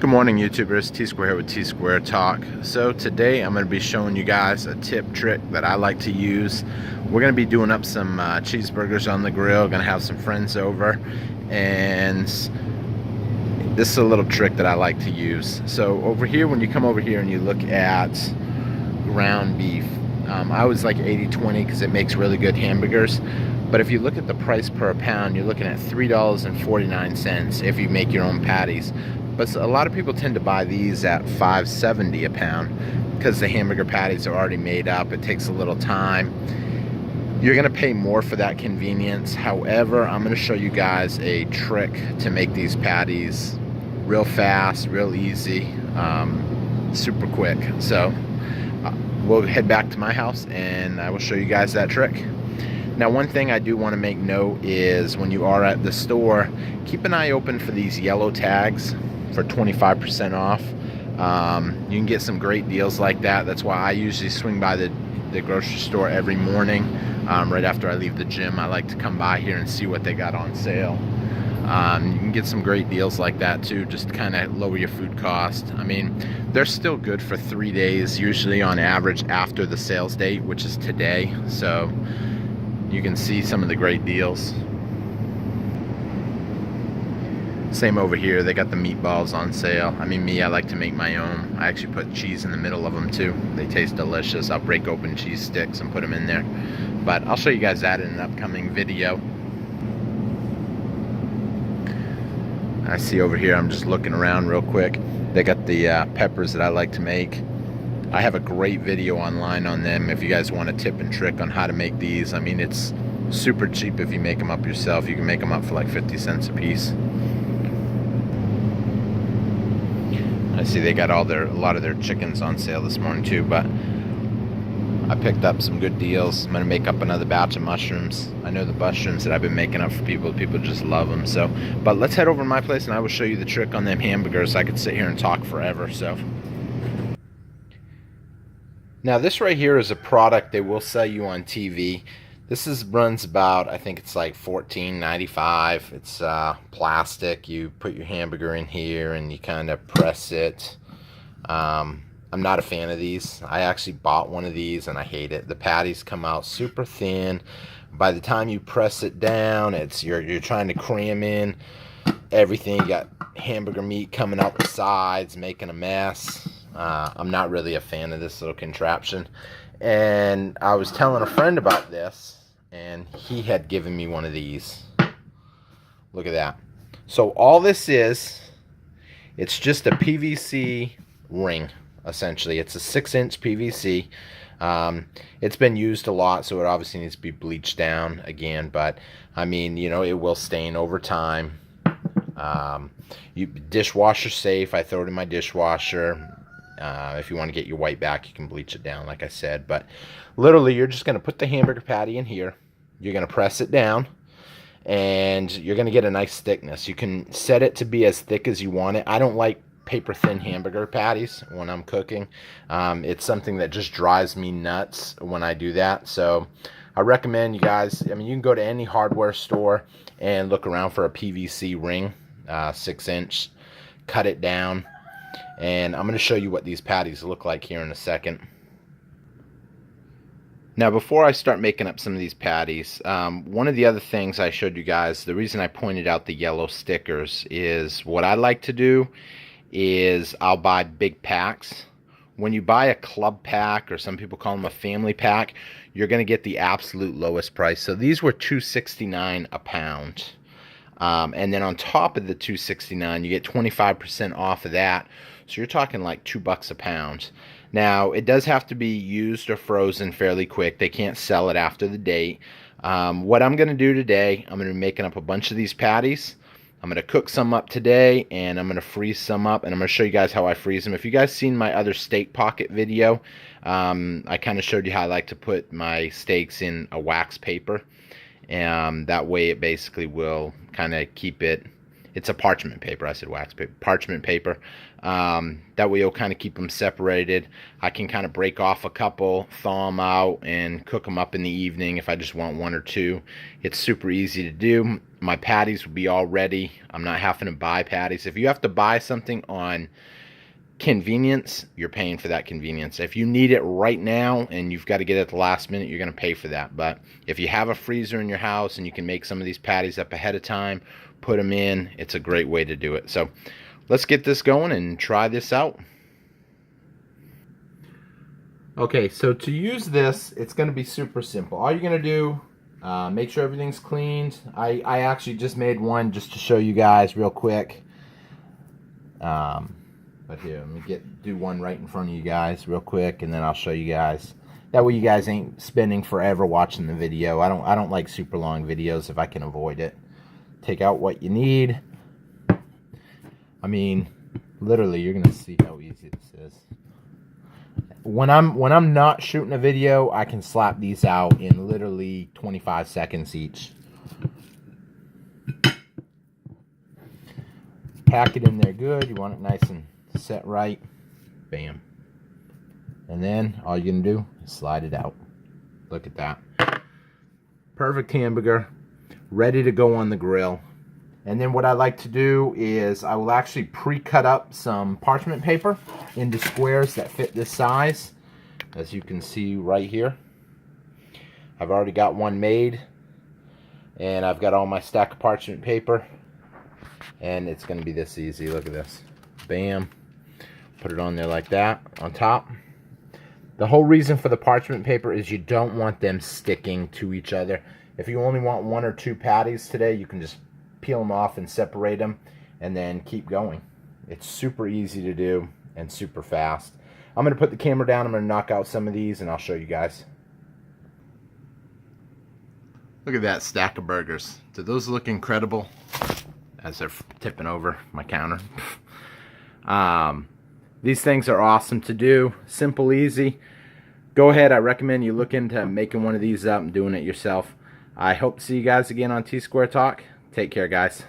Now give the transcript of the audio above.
Good morning, YouTubers. T-Square here with T-Square Talk. So today I'm going to be showing you guys a tip trick that I like to use. We're going to be doing up some cheeseburgers on the grill. Going to have some friends over, and this is a little trick that I like to use. So over here, when you come over here and you look at ground beef, I always like 80-20 because it makes really good hamburgers. But if you look at the price per pound, you're looking at $3.49 if you make your own patties. But a lot of people tend to buy these at $5.70 a pound because the hamburger patties are already made up. It takes a little time. You're going to pay more for that convenience. However, I'm going to show you guys a trick to make these patties real fast, real easy, super quick. So we'll head back to my house and I will show you guys that trick. Now, one thing I do want to make note is when you are at the store, keep an eye open for these yellow tags for 25% off. You can get some great deals like that. That's why I usually swing by the grocery store every morning. Right after I leave the gym, I like to come by here and see what they got on sale. You can get some great deals like that too, just to kind of lower your food cost. I mean, they're still good for 3 days, usually on average after the sales date, which is today. So you can see some of the great deals. Same over here, they got the meatballs on sale. I mean, I like to make my own. I actually put cheese in the middle of them too. They taste delicious. I'll break open cheese sticks and put them in there. But I'll show you guys that in an upcoming video. I see over here, I'm just looking around real quick. They got the peppers that I like to make. I have a great video online on them if you guys want a tip and trick on how to make these. I mean, it's super cheap if you make them up yourself. You can make them up for like 50 cents a piece. I see they got a lot of their chickens on sale this morning too, but I picked up some good deals. I'm gonna make up another batch of mushrooms. I know the mushrooms that I've been making up for people just love them. So, but let's head over to my place and I will show you the trick on them hamburgers. I could sit here and talk forever. So now this right here is a product they will sell you on TV. This runs about, I think it's like $14.95. It's plastic. You put your hamburger in here and you kind of press it. I'm not a fan of these. I actually bought one of these and I hate it. The patties come out super thin. By the time you press it down, you're trying to cram in everything. You got hamburger meat coming out the sides, making a mess. I'm not really a fan of this little contraption. And I was telling a friend about this, and he had given me one of these. Look at that. So all this is, it's just a PVC ring, essentially. It's a 6-inch PVC. It's been used a lot, so it obviously needs to be bleached down again. But, I mean, you know, it will stain over time. Dishwasher safe. I throw it in my dishwasher. If you want to get your white back, you can bleach it down, like I said. But literally, you're just going to put the hamburger patty in here. You're going to press it down, and you're going to get a nice thickness. You can set it to be as thick as you want it. I don't like paper-thin hamburger patties when I'm cooking. It's something that just drives me nuts when I do that. So I recommend you guys, I mean, you can go to any hardware store and look around for a PVC ring, 6-inch, cut it down. And I'm going to show you what these patties look like here in a second. Now, before I start making up some of these patties, one of the other things I showed you guys, the reason I pointed out the yellow stickers is what I like to do is I'll buy big packs. When you buy a club pack, or some people call them a family pack, you're going to get the absolute lowest price. So these were $2.69 a pound. And then on top of the $2.69, you get 25% off of that. So you're talking like $2 a pound. Now, it does have to be used or frozen fairly quick. They can't sell it after the date. What I'm going to do today, I'm going to be making up a bunch of these patties. I'm going to cook some up today, and I'm going to freeze some up, and I'm going to show you guys how I freeze them. If you guys seen my other steak pocket video, I kind of showed you how I like to put my steaks in a wax paper. That way it basically will kind of keep it It's a parchment paper. I said wax paper. Parchment paper. That way you'll kind of keep them separated. I can kind of break off a couple, thaw them out, and cook them up in the evening if I just want one or two. It's super easy to do. My patties will be all ready. I'm not having to buy patties. If you have to buy something on convenience, you're paying for that convenience. If you need it right now and you've got to get it at the last minute, you're going to pay for that. But if you have a freezer in your house and you can make some of these patties up ahead of time, put them in, it's a great way to do it. So let's get this going and try this out. Okay, so to use this, it's going to be super simple. All you're going to do, make sure everything's cleaned. I actually just made one just to show you guys real quick. But here, let me do one right in front of you guys real quick, and then I'll show you guys. That way you guys ain't spending forever watching the video. I don't like super long videos if I can avoid it. Take out what you need. I mean, literally, you're gonna see how easy this is. When I'm not shooting a video, I can slap these out in literally 25 seconds each. Pack it in there good. You want it nice and set right. Bam. And then all you're gonna do is slide it out. Look at that. Perfect hamburger, ready to go on the grill. And then what I like to do is I will actually pre-cut up some parchment paper into squares that fit this size, as you can see right here. I've already got one made, and I've got all my stack of parchment paper, and it's going to be this easy. Look at this. Bam. Put it on there like that, on top. The whole reason for the parchment paper is you don't want them sticking to each other. If you only want one or two patties today, you can just peel them off and separate them, and then keep going. It's super easy to do and super fast. I'm going to put the camera down. I'm going to knock out some of these, and I'll show you guys. Look at that stack of burgers. Do those look incredible? As they're tipping over my counter. These things are awesome to do. Simple, easy. Go ahead. I recommend you look into making one of these up and doing it yourself. I hope to see you guys again on T-Square Talk. Take care, guys.